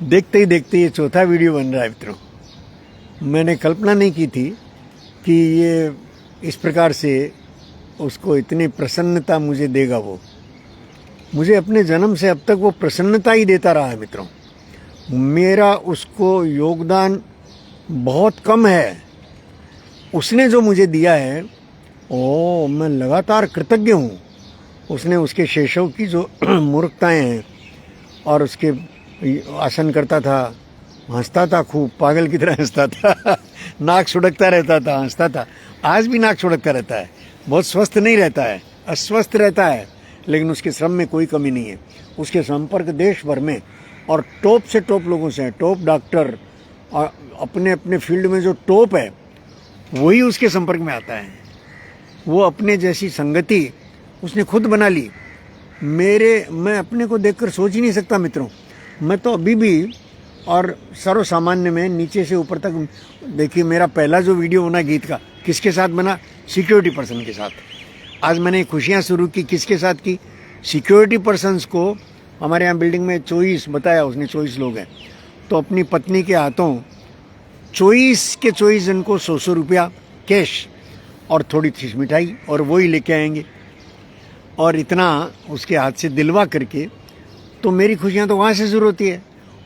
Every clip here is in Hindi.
देखते ही देखते ये चौथा वीडियो बन रहा है मित्रों। मैंने कल्पना नहीं की थी कि ये इस प्रकार से उसको इतनी प्रसन्नता मुझे देगा। वो मुझे अपने जन्म से अब तक वो प्रसन्नता ही देता रहा है मित्रों। मेरा उसको योगदान बहुत कम है। उसने जो मुझे दिया है मैं लगातार कृतज्ञ हूँ। उसने उसके शैशव की जो मूर्खताएं हैं और उसके आसन करता था, हंसता था, खूब पागल की तरह हंसता था नाक छुड़कता रहता था, हंसता था। आज भी नाक छुड़कता रहता है। बहुत स्वस्थ नहीं रहता है, अस्वस्थ रहता है, लेकिन उसके श्रम में कोई कमी नहीं है। उसके संपर्क देश भर में और टॉप से टॉप लोगों से हैं। टॉप डॉक्टर और अपने अपने फील्ड में जो टॉप है वही उसके संपर्क में आता है। वो अपने जैसी संगति उसने खुद बना ली। मैं अपने को देखकर सोच ही नहीं सकता मित्रों। मैं तो अभी भी और सर्वसामान्य में नीचे से ऊपर तक, देखिए मेरा पहला जो वीडियो बना गीत का किसके साथ बना? सिक्योरिटी पर्सन के साथ। आज मैंने खुशियाँ शुरू की किसके साथ की? सिक्योरिटी पर्सन्स को हमारे यहाँ बिल्डिंग में 24 बताया उसने, 24 लोग हैं। तो अपनी पत्नी के हाथों 24 जन को 100 रुपया कैश और थोड़ी सी मिठाई और वही लेके आएंगे। और इतना उसके हाथ से दिलवा करके तो मेरी खुशियाँ तो वहाँ से शुरू होती है।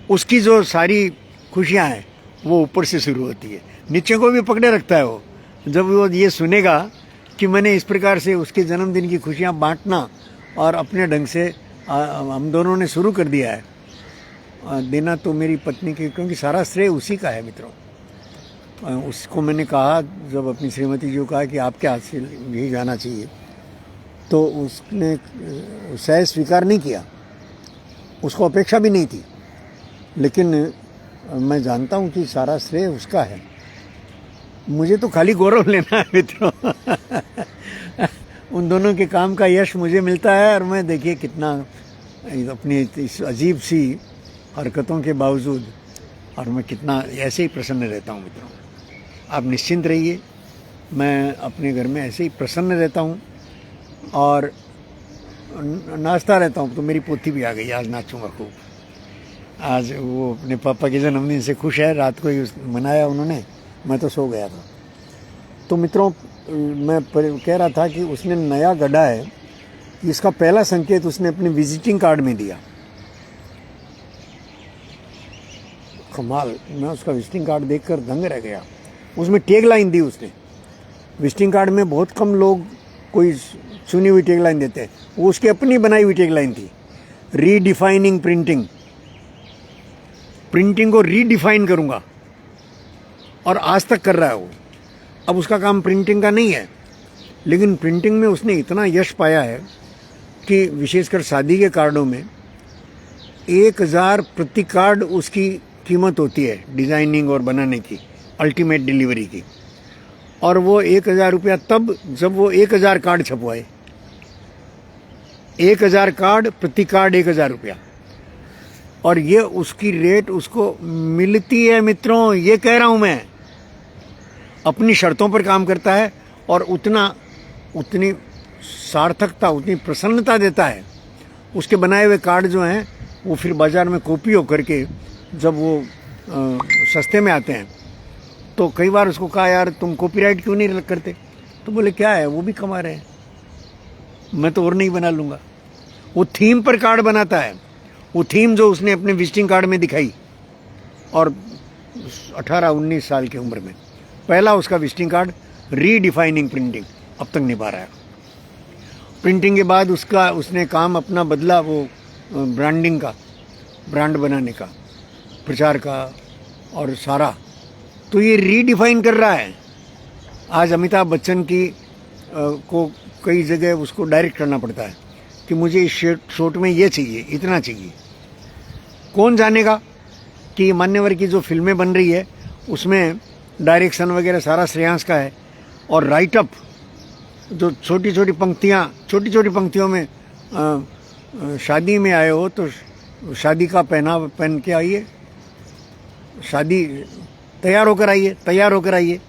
उसकी जो सारी खुशियाँ हैं वो ऊपर से शुरू होती है। नीचे को भी पकड़े रखता है वो। जब वो ये सुनेगा कि मैंने इस प्रकार से उसके जन्मदिन की खुशियाँ बांटना और अपने ढंग से हम दोनों ने शुरू कर दिया है देना, तो मेरी पत्नी के, क्योंकि सारा श्रेय उसी का है मित्रों। उसको मैंने कहा, जब अपनी श्रीमती जी को कहा कि आपके हाथ से यही जाना चाहिए, तो उसने सह स्वीकार नहीं किया। उसको अपेक्षा भी नहीं थी, लेकिन मैं जानता हूँ कि सारा श्रेय उसका है। मुझे तो खाली गौरव लेना है मित्रों उन दोनों के काम का यश मुझे मिलता है। और मैं देखिए कितना अपनी इस अजीब सी हरकतों के बावजूद और मैं कितना ऐसे ही प्रसन्न रहता हूँ मित्रों। आप निश्चिंत रहिए, मैं अपने घर में ऐसे ही प्रसन्न रहता हूँ और नाचता रहता हूँ। तो मेरी पोती भी आ गई, आज नाचूंगा खूब। आज वो अपने पापा के जन्मदिन से खुश है। रात को ही मनाया उन्होंने, मैं तो सो गया था। तो मित्रों मैं कह रहा था कि उसने नया गढ़ा है। इसका पहला संकेत उसने अपने विजिटिंग कार्ड में दिया। कमाल, मैं उसका विजिटिंग कार्ड देखकर दंग रह गया। उसमें टैग लाइन दी उसने। विजिटिंग कार्ड में बहुत कम लोग कोई चुनी हुई टैग लाइन देते हैं, वो उसकी अपनी बनाई हुई टैग लाइन थी। रीडिफाइनिंग प्रिंटिंग, प्रिंटिंग को रीडिफाइन करूंगा। और आज तक कर रहा है वो। अब उसका काम प्रिंटिंग का नहीं है, लेकिन प्रिंटिंग में उसने इतना यश पाया है कि विशेषकर शादी के कार्डों में 1000 प्रति कार्ड उसकी कीमत होती है, डिजाइनिंग और बनाने की, अल्टीमेट डिलीवरी की। और वो 1000 रुपया तब जब वो 1000 कार्ड छपवाए। 1000 कार्ड, प्रति कार्ड 1000 रुपया। और ये उसकी रेट उसको मिलती है मित्रों। ये कह रहा हूं मैं, अपनी शर्तों पर काम करता है और उतनी सार्थकता, उतनी प्रसन्नता देता है। उसके बनाए हुए कार्ड जो हैं वो फिर बाजार में कॉपी होकर के जब वो सस्ते में आते हैं, तो कई बार उसको कहा, यार तुम कॉपीराइट क्यों नहीं करते? तो बोले क्या है, वो भी कमा रहे हैं, मैं तो और नहीं बना लूँगा। वो थीम पर कार्ड बनाता है। वो थीम जो उसने अपने विजिटिंग कार्ड में दिखाई, और 18-19 साल की उम्र में पहला उसका विजिटिंग कार्ड रीडिफाइनिंग प्रिंटिंग अब तक निभा रहा है। प्रिंटिंग के बाद उसने काम अपना बदला, वो ब्रांडिंग का, ब्रांड बनाने का, प्रचार का और सारा। तो ये रीडिफाइन कर रहा है। आज अमिताभ बच्चन की को कई जगह उसको डायरेक्ट करना पड़ता है कि मुझे इस शॉट में ये चाहिए, इतना चाहिए। कौन जानेगा कि मान्यवर की जो फिल्में बन रही है उसमें डायरेक्शन वगैरह सारा श्रेयांश का है। और राइटअप जो छोटी छोटी पंक्तियों में शादी में आए हो तो शादी का पहनावा पहन के आइए, शादी तैयार होकर आइए।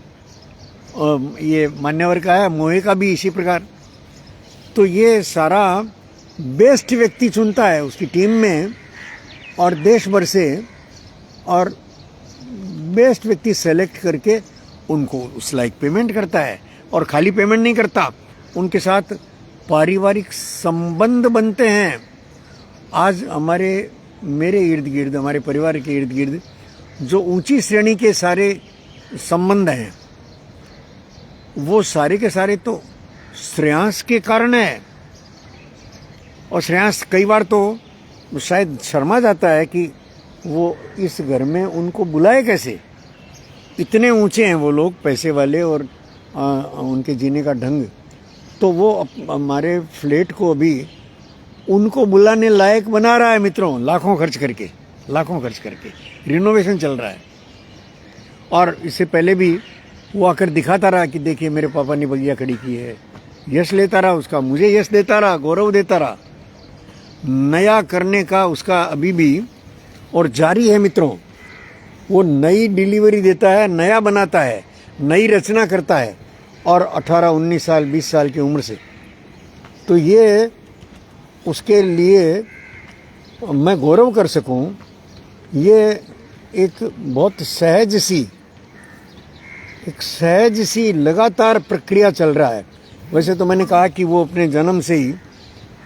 और ये मान्यवर का है, मोहे का भी इसी प्रकार। तो ये सारा बेस्ट व्यक्ति चुनता है उसकी टीम में और देश भर से और बेस्ट व्यक्ति सेलेक्ट करके उनको उस लाइक पेमेंट करता है। और खाली पेमेंट नहीं करता, उनके साथ पारिवारिक संबंध बनते हैं। आज मेरे इर्द गिर्द, हमारे परिवार के इर्द गिर्द जो ऊंची श्रेणी के सारे संबंध हैं, वो सारे के सारे तो श्रेयांश के कारण है। और श्रेयांश कई बार तो शायद शर्मा जाता है कि वो इस घर में उनको बुलाए कैसे। इतने ऊंचे हैं वो लोग, पैसे वाले, और उनके जीने का ढंग। तो वो हमारे फ्लैट को अभी उनको बुलाने लायक बना रहा है मित्रों, लाखों खर्च करके रिनोवेशन चल रहा है। और इससे पहले भी वो आकर दिखाता रहा कि देखिए मेरे पापा ने बगिया खड़ी की है, यश लेता रहा उसका, मुझे यश देता रहा, गौरव देता रहा। नया करने का उसका अभी भी और जारी है मित्रों। वो नई डिलीवरी देता है, नया बनाता है, नई रचना करता है, और 18, 19 साल, 20 साल की उम्र से। तो ये उसके लिए मैं गौरव कर सकूं, ये एक बहुत सहज सी लगातार प्रक्रिया चल रहा है। वैसे तो मैंने कहा कि वो अपने जन्म से ही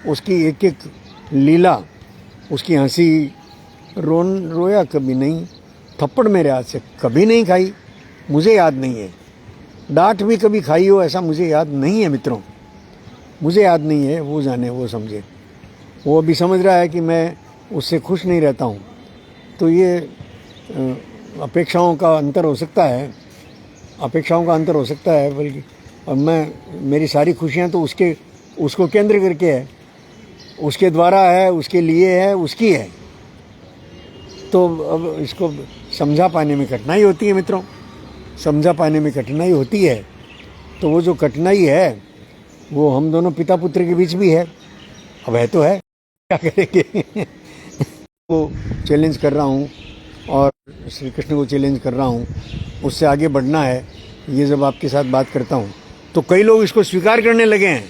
उसकी एक एक लीला, उसकी हंसी, रोया कभी नहीं, थप्पड़ मेरे हाथ से कभी नहीं खाई, मुझे याद नहीं है। डांट भी कभी खाई हो ऐसा मुझे याद नहीं है मित्रों, मुझे याद नहीं है। वो जाने, वो समझे। वो अभी समझ रहा है कि मैं उससे खुश नहीं रहता हूँ। तो ये अपेक्षाओं का अंतर हो सकता है, बल्कि। और मेरी सारी खुशियाँ तो उसको केंद्र करके है, उसके द्वारा है, उसके लिए है, उसकी है। तो अब इसको समझा पाने में कठिनाई होती है मित्रों, तो वो जो कठिनाई है वो हम दोनों पिता पुत्र के बीच भी है। अब है तो है, क्या करेंगे। वो चैलेंज कर रहा हूँ, और श्री कृष्ण को चैलेंज कर रहा हूँ, उससे आगे बढ़ना है। ये जब आपके साथ बात करता हूँ तो कई लोग इसको स्वीकार करने लगे हैं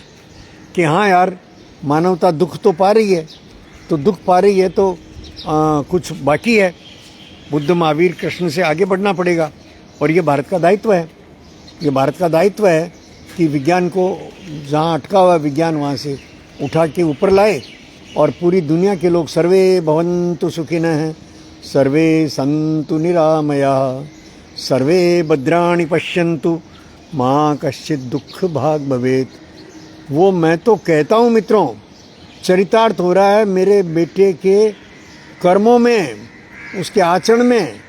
कि हाँ यार, मानवता दुख तो पा रही है, तो कुछ बाकी है। बुद्ध, महावीर, कृष्ण से आगे बढ़ना पड़ेगा। और ये भारत का दायित्व है कि विज्ञान को जहाँ अटका हुआ विज्ञान, वहाँ से उठा के ऊपर लाए, और पूरी दुनिया के लोग सर्वे भवन्तु सुखिनः, सर्वे सन्तु निरामयाः, सर्वे भद्राणि पश्यन्तु, माँ कश्चित् दुख भाग भवेत्। वो मैं तो कहता हूँ मित्रों, चरितार्थ हो रहा है मेरे बेटे के कर्मों में, उसके आचरण में।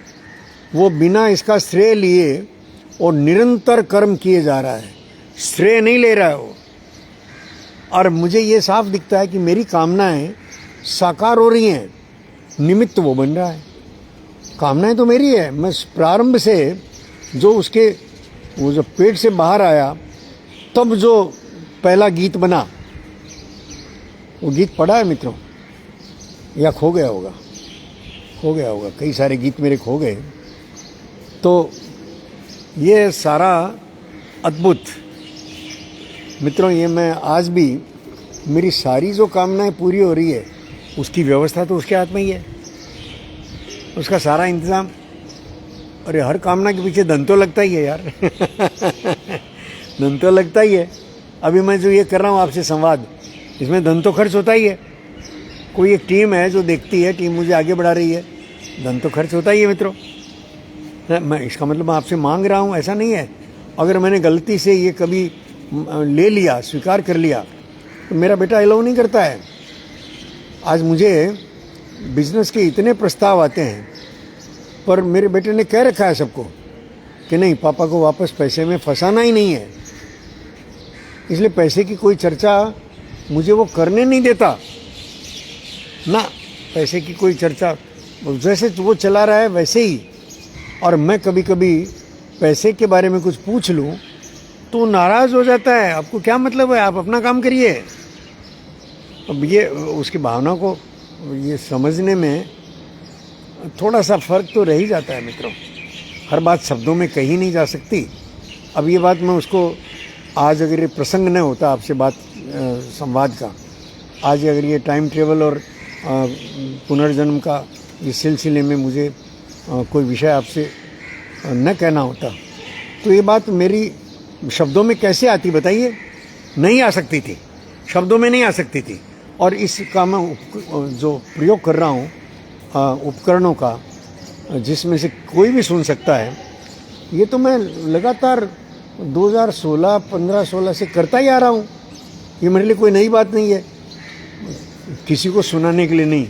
वो बिना इसका श्रेय लिए और निरंतर कर्म किए जा रहा है, श्रेय नहीं ले रहा है वो। और मुझे ये साफ दिखता है कि मेरी कामनाएं साकार हो रही हैं, निमित्त वो बन रहा है। कामनाएं तो मेरी है, मैं प्रारंभ से वो जो पेट से बाहर आया, तब जो पहला गीत बना, वो गीत पड़ा है मित्रों, या खो गया होगा, कई सारे गीत मेरे खो गए। तो ये सारा अद्भुत मित्रों, ये मैं आज भी, मेरी सारी जो कामनाएं पूरी हो रही है, उसकी व्यवस्था तो उसके हाथ में ही है, उसका सारा इंतज़ाम। अरे हर कामना के पीछे धन तो लगता ही है यार। धन तो लगता ही है। अभी मैं जो ये कर रहा हूँ आपसे संवाद, इसमें धन तो खर्च होता ही है। कोई एक टीम है जो देखती है, टीम मुझे आगे बढ़ा रही है, धन तो खर्च होता ही है मित्रों। मैं इसका मतलब मैं आपसे मांग रहा हूँ ऐसा नहीं है। अगर मैंने गलती से ये कभी ले लिया, स्वीकार कर लिया, तो मेरा बेटा अलाउ नहीं करता है। आज मुझे बिजनेस के इतने प्रस्ताव आते हैं, पर मेरे बेटे ने कह रखा है सबको कि नहीं, पापा को वापस पैसे में फंसाना ही नहीं है। इसलिए पैसे की कोई चर्चा मुझे वो करने नहीं देता ना, पैसे की कोई चर्चा जैसे वो चला रहा है वैसे ही। और मैं कभी कभी पैसे के बारे में कुछ पूछ लूँ तो नाराज़ हो जाता है, आपको क्या मतलब है, आप अपना काम करिए। अब ये उसकी भावना को ये समझने में थोड़ा सा फ़र्क तो रह ही जाता है मित्रों। हर बात शब्दों में कही नहीं जा सकती। अब ये बात मैं उसको, आज अगर ये प्रसंग न होता आपसे बात संवाद का, आज अगर ये टाइम ट्रेवल और पुनर्जन्म का इस सिलसिले में मुझे कोई विषय आपसे न कहना होता तो ये बात मेरी शब्दों में कैसे आती बताइए? नहीं आ सकती थी, शब्दों में नहीं आ सकती थी। और इसका मैं जो प्रयोग कर रहा हूँ उपकरणों का, जिसमें से कोई भी सुन सकता है, ये तो मैं लगातार 2016, 15-16 से करता ही आ रहा हूँ। ये मेरे लिए कोई नई बात नहीं है, किसी को सुनाने के लिए नहीं,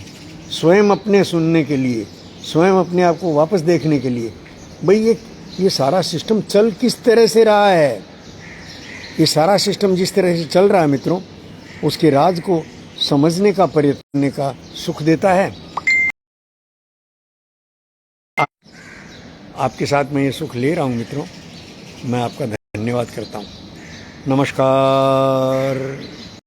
स्वयं अपने सुनने के लिए, स्वयं अपने आप को वापस देखने के लिए। भाई ये सारा सिस्टम चल किस तरह से रहा है, ये सारा सिस्टम जिस तरह से चल रहा है मित्रों, उसके राज को समझने का प्रयत्न करने का सुख देता है। आपके साथ मैं ये सुख ले रहा हूँ मित्रों, मैं आपका धन्यवाद करता हूँ। नमस्कार।